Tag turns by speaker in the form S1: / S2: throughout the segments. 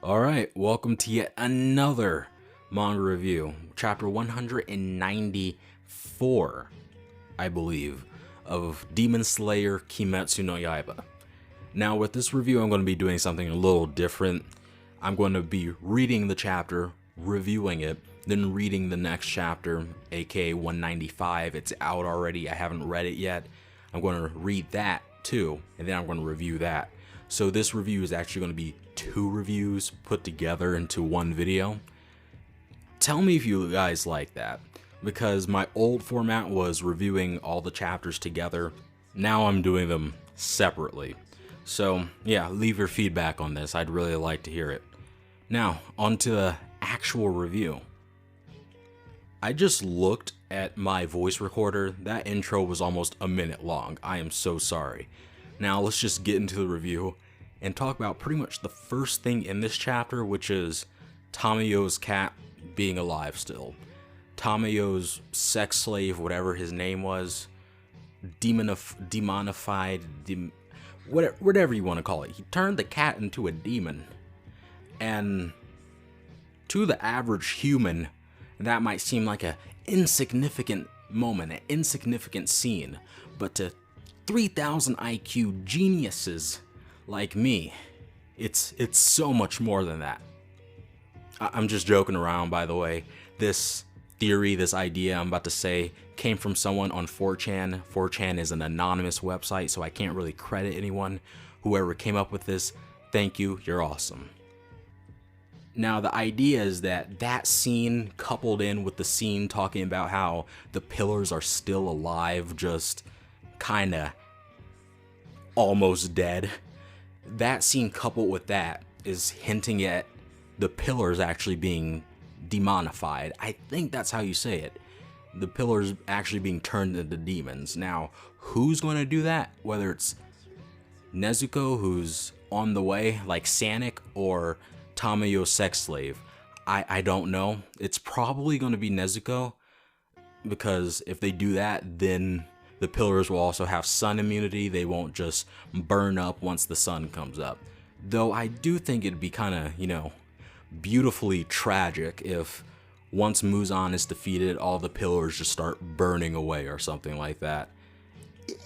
S1: Alright, welcome to yet another manga review, chapter 194, I believe, of Demon Slayer Kimetsu no Yaiba. Now with this review I'm going to be doing something a little different. I'm going to be reading the chapter, reviewing it, then reading the next chapter, aka 195. It's out already, I haven't read it yet. I'm going to read that too, and then I'm going to review that. So this review is actually going to be two reviews put together into one video. Tell me if you guys like that, because my old format was reviewing all the chapters together. Now I'm doing them separately. So yeah, leave your feedback on this. I'd really like to hear it. Now, on to the actual review. I just looked at my voice recorder. That intro was almost a minute long. I am so sorry. Now let's just get into the review and talk about pretty much the first thing in this chapter, which is Tamayo's cat being alive still. Tamayo's sex slave, whatever his name was, demonified, whatever you want to call it. He turned the cat into a demon. And to the average human, that might seem like an insignificant moment, an insignificant scene. But to 3,000 IQ geniuses like me, it's so much more than that. I'm just joking around, by the way. This theory, this idea I'm about to say, came from someone on 4chan. 4chan is an anonymous website, so I can't really credit anyone. Whoever came up with this, thank you, you're awesome. Now, the idea is that that scene coupled in with the scene talking about how the pillars are still alive, just kinda almost dead. That scene coupled with that is hinting at the pillars actually being demonified. I think that's how you say it. The pillars actually being turned into demons. Now, who's going to do that? Whether it's Nezuko, who's on the way, like Sanic, or Tamayo's sex slave, I don't know. It's probably going to be Nezuko, because if they do that, then the pillars will also have sun immunity. They won't just burn up once the sun comes up. Though I do think it'd be kind of, beautifully tragic if once Muzan is defeated, all the pillars just start burning away or something like that.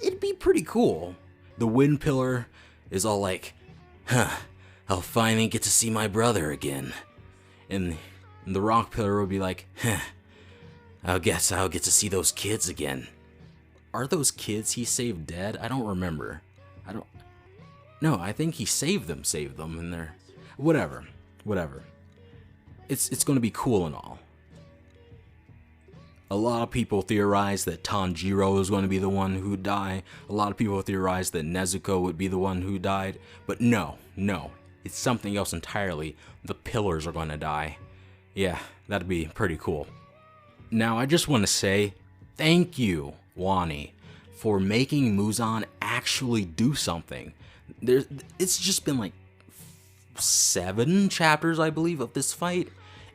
S1: It'd be pretty cool. The wind pillar is all like, I'll finally get to see my brother again. And the rock pillar would be like, I guess I'll get to see those kids again. Are those kids he saved dead? I don't remember. No, I think he saved them, and they're... Whatever. It's gonna be cool and all. A lot of people theorize that Tanjiro is going to be the one who died. A lot of people theorize that Nezuko would be the one who died. But no. It's something else entirely. The pillars are going to die. Yeah, that'd be pretty cool. Now, I just want to say thank you, Wani, for making Muzan actually do something. It's just been like 7 chapters, I believe, of this fight,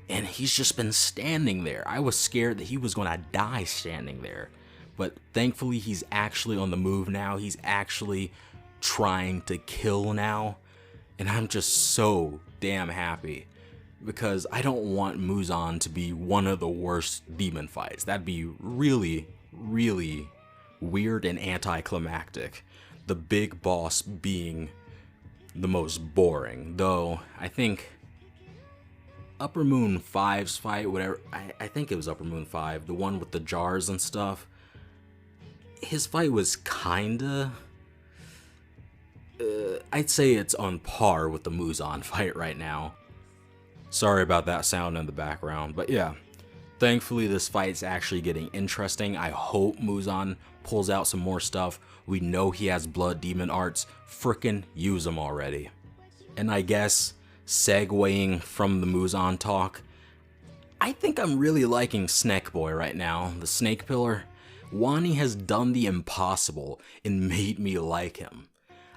S1: and he's just been standing there. I was scared that he was going to die standing there, but thankfully he's actually on the move now. He's actually trying to kill now, and I'm just so damn happy, because I don't want Muzan to be one of the worst demon fights. That'd be really, really weird and anticlimactic. The big boss being the most boring. Though, I think Upper Moon 5's fight, whatever, I think it was Upper Moon 5, the one with the jars and stuff, his fight was kinda... I'd say it's on par with the Muzan fight right now. Sorry about that sound in the background, but yeah. Thankfully, this fight's actually getting interesting. I hope Muzan pulls out some more stuff. We know he has blood demon arts. Frickin' use them already. And I guess, segueing from the Muzan talk, I think I'm really liking Snake Boy right now, the snake pillar. Wani has done the impossible and made me like him.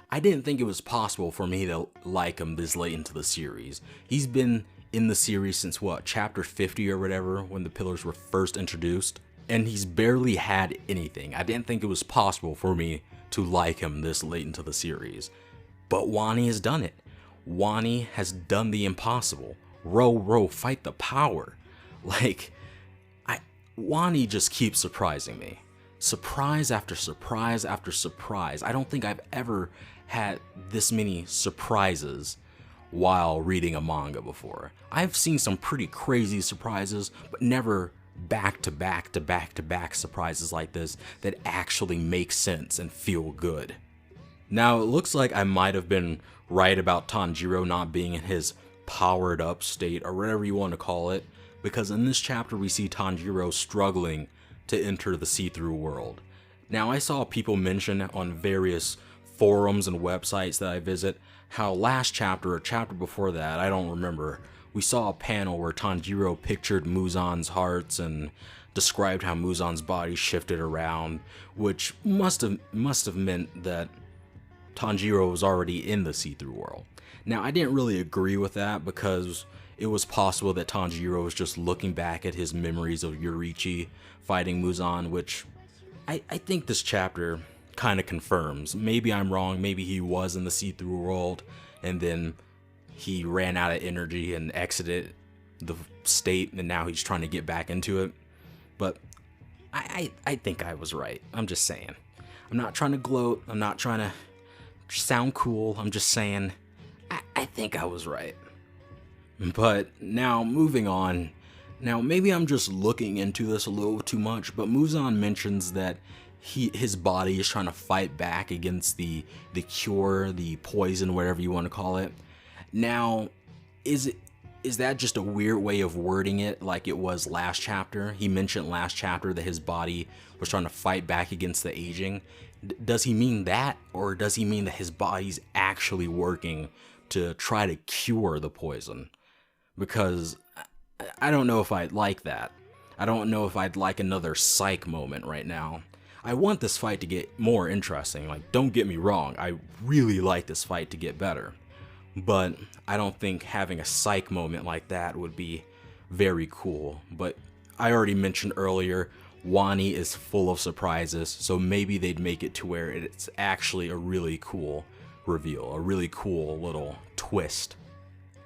S1: I didn't think it was possible for me to like him this late into the series. He's been in the series since what, chapter 50 or whatever, when the pillars were first introduced, and he's barely had anything. I didn't think it was possible for me to like him this late into the series, but Wani has done it. Wani has done the impossible. Row, row, fight the power. Like, Wani just keeps surprising me. Surprise after surprise after surprise. I don't think I've ever had this many surprises while reading a manga before. I've seen some pretty crazy surprises, but never back to back to back to back surprises like this that actually make sense and feel good. Now, it looks like I might have been right about Tanjiro not being in his powered up state, or whatever you want to call it, because in this chapter we see Tanjiro struggling to enter the see-through world. Now, I saw people mention on various forums and websites that I visit how last chapter or chapter before that, I don't remember, we saw a panel where Tanjiro pictured Muzan's hearts and described how Muzan's body shifted around, which must have meant that Tanjiro was already in the see-through world. Now, I didn't really agree with that because it was possible that Tanjiro was just looking back at his memories of Yoriichi fighting Muzan, which I think this chapter kind of confirms. Maybe I'm wrong, maybe he was in the see-through world and then he ran out of energy and exited the state and now he's trying to get back into it. But I think I was right. I'm just saying. I'm not trying to gloat, I'm not trying to sound cool, I'm just saying I think I was right. But now, moving on. Now, maybe I'm just looking into this a little too much, but Muzan mentions that his body is trying to fight back against the cure, the poison, whatever you want to call it. Now, is that just a weird way of wording it like it was last chapter? He mentioned last chapter that his body was trying to fight back against the aging. Does he mean that, or does he mean that his body's actually working to try to cure the poison? Because I don't know if I'd like that. I don't know if I'd like another psych moment right now. I want this fight to get more interesting. Like, don't get me wrong, I really like this fight to get better. But I don't think having a psych moment like that would be very cool. But I already mentioned earlier, Wani is full of surprises, so maybe they'd make it to where it's actually a really cool reveal, a really cool little twist.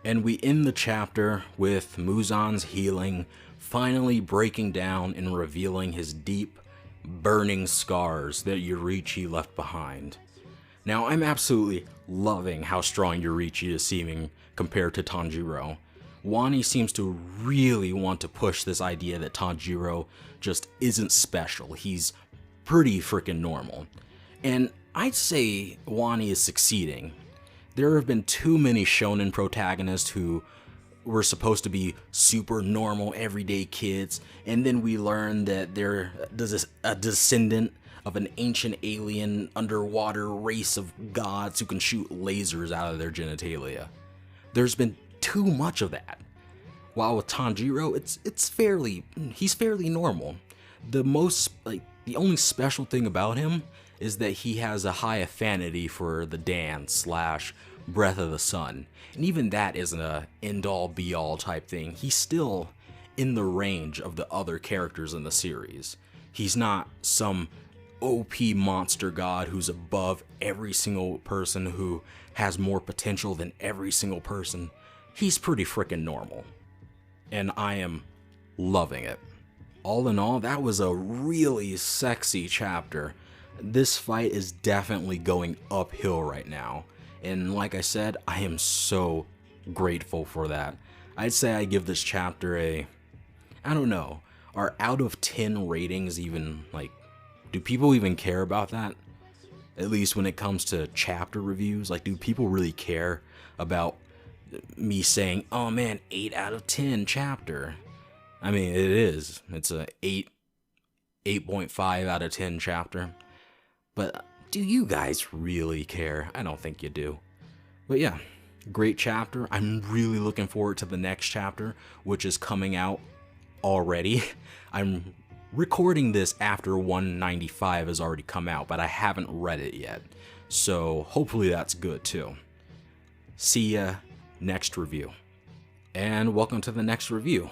S1: And we end the chapter with Muzan's healing finally breaking down and revealing his deep, burning scars that Yoriichi left behind. Now, I'm absolutely loving how strong Yoriichi is seeming compared to Tanjiro. Wani seems to really want to push this idea that Tanjiro just isn't special. He's pretty freaking normal. And I'd say Wani is succeeding. There have been too many shonen protagonists who were supposed to be super normal, everyday kids, and then we learn that they're a descendant of an ancient alien underwater race of gods who can shoot lasers out of their genitalia. There's been too much of that. While with Tanjiro, he's fairly normal. The only special thing about him is that he has a high affinity for the dance / Breath of the Sun. And even that isn't a end-all be-all type thing. He's still in the range of the other characters in the series. He's not some OP monster god who's above every single person, who has more potential than every single person. He's pretty freaking normal. And I am loving it. All in all, that was a really sexy chapter. This fight is definitely going uphill right now. And like I said, I am so grateful for that. I'd say I give this chapter I don't know, are out of 10 ratings even, do people even care about that? At least when it comes to chapter reviews, do people really care about me saying, oh man, 8 out of 10 chapter? I mean, it is. It's a 8.5 out of 10 chapter. But do you guys really care? I don't think you do. But yeah, great chapter. I'm really looking forward to the next chapter, which is coming out already. I'm recording this after 195 has already come out, but I haven't read it yet. So hopefully that's good too. See ya next review. And welcome to the next review.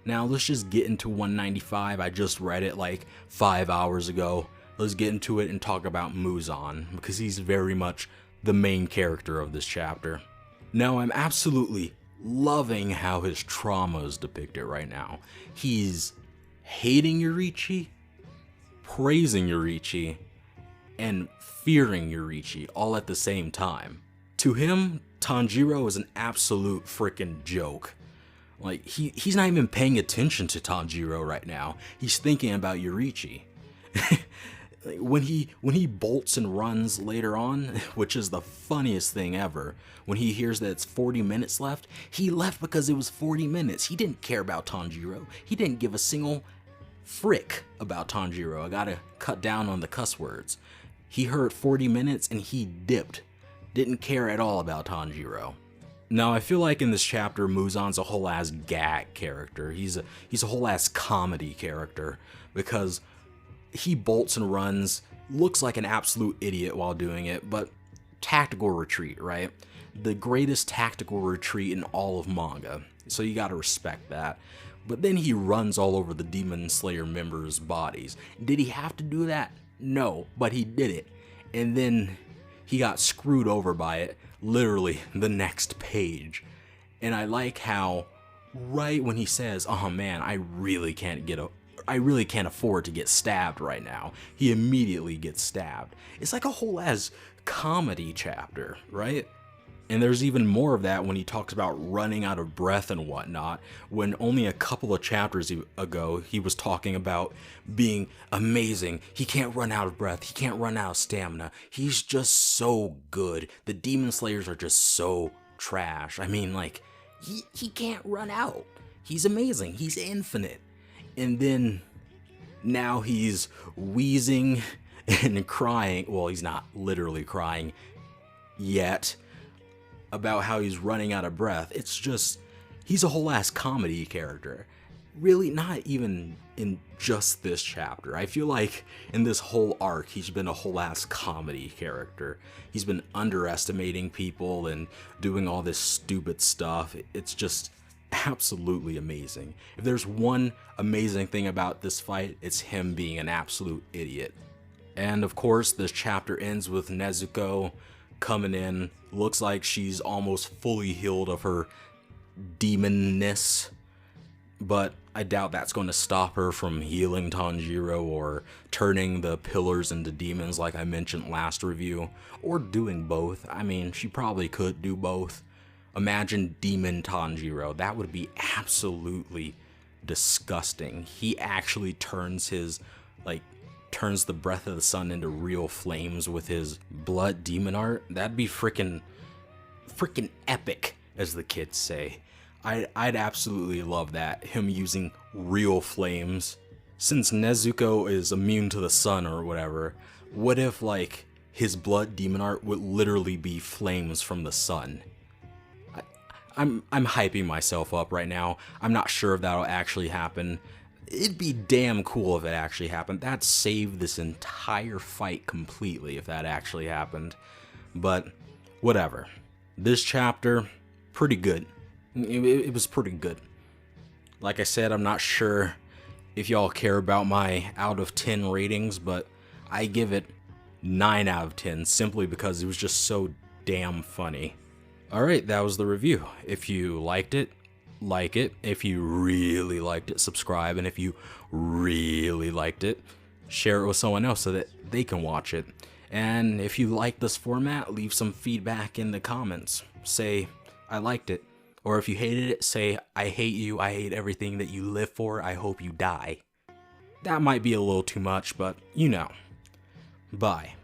S1: Now let's just get into 195. I just read it 5 hours ago. Let's get into it and talk about Muzan, because he's very much the main character of this chapter. Now, I'm absolutely loving how his trauma is depicted right now. He's hating Yoriichi, praising Yoriichi, and fearing Yoriichi all at the same time. To him, Tanjiro is an absolute freaking joke. Like, he's not even paying attention to Tanjiro right now. He's thinking about Yoriichi. When he bolts and runs later on, which is the funniest thing ever, when he hears that it's 40 minutes left, he left because it was 40 minutes. He didn't care about Tanjiro. He didn't give a single frick about Tanjiro. I gotta cut down on the cuss words. He heard 40 minutes and he dipped. Didn't care at all about Tanjiro. Now, I feel like in this chapter, Muzan's a whole ass gag character. He's a whole ass comedy character because he bolts and runs, looks like an absolute idiot while doing it, but tactical retreat, right? The greatest tactical retreat in all of manga. So you gotta respect that. But then he runs all over the Demon Slayer members' bodies. Did he have to do that? No, but he did it. And then he got screwed over by it, literally the next page. And I like how right when he says, oh man, I really can't afford to get stabbed right now, he immediately gets stabbed. It's like a whole ass comedy chapter, right? And there's even more of that when he talks about running out of breath and whatnot, when only a couple of chapters ago he was talking about being amazing. He can't run out of breath. He can't run out of stamina. He's just so good. The Demon Slayers are just so trash. I mean, like, he can't run out. He's amazing. He's infinite. And then now he's wheezing and crying. Well, he's not literally crying yet about how he's running out of breath. It's just, he's a whole ass comedy character. Really, not even in just this chapter. I feel like in this whole arc, he's been a whole ass comedy character. He's been underestimating people and doing all this stupid stuff. It's just absolutely amazing. If there's one amazing thing about this fight, it's him being an absolute idiot. And of course, this chapter ends with Nezuko coming in. Looks like she's almost fully healed of her demonness, but I doubt that's going to stop her from healing Tanjiro or turning the pillars into demons like I mentioned last review, or doing both. I mean, she probably could do both. Imagine Demon Tanjiro. That would be absolutely disgusting. He actually turns turns the breath of the sun into real flames with his blood demon art. That'd be freaking epic, as the kids say. I'd absolutely love that. Him using real flames. Since Nezuko is immune to the sun or whatever, what if like his blood demon art would literally be flames from the sun? I'm hyping myself up right now. I'm not sure if that'll actually happen. It'd be damn cool if it actually happened. That'd save this entire fight completely if that actually happened. But whatever. This chapter, pretty good. It was pretty good. Like I said, I'm not sure if y'all care about my out of 10 ratings, but I give it 9 out of 10 simply because it was just so damn funny. Alright, that was the review. If you liked it, like it. If you really liked it, subscribe. And if you really liked it, share it with someone else so that they can watch it. And if you like this format, leave some feedback in the comments. Say, I liked it. Or if you hated it, say, I hate you, I hate everything that you live for, I hope you die. That might be a little too much, but you know. Bye.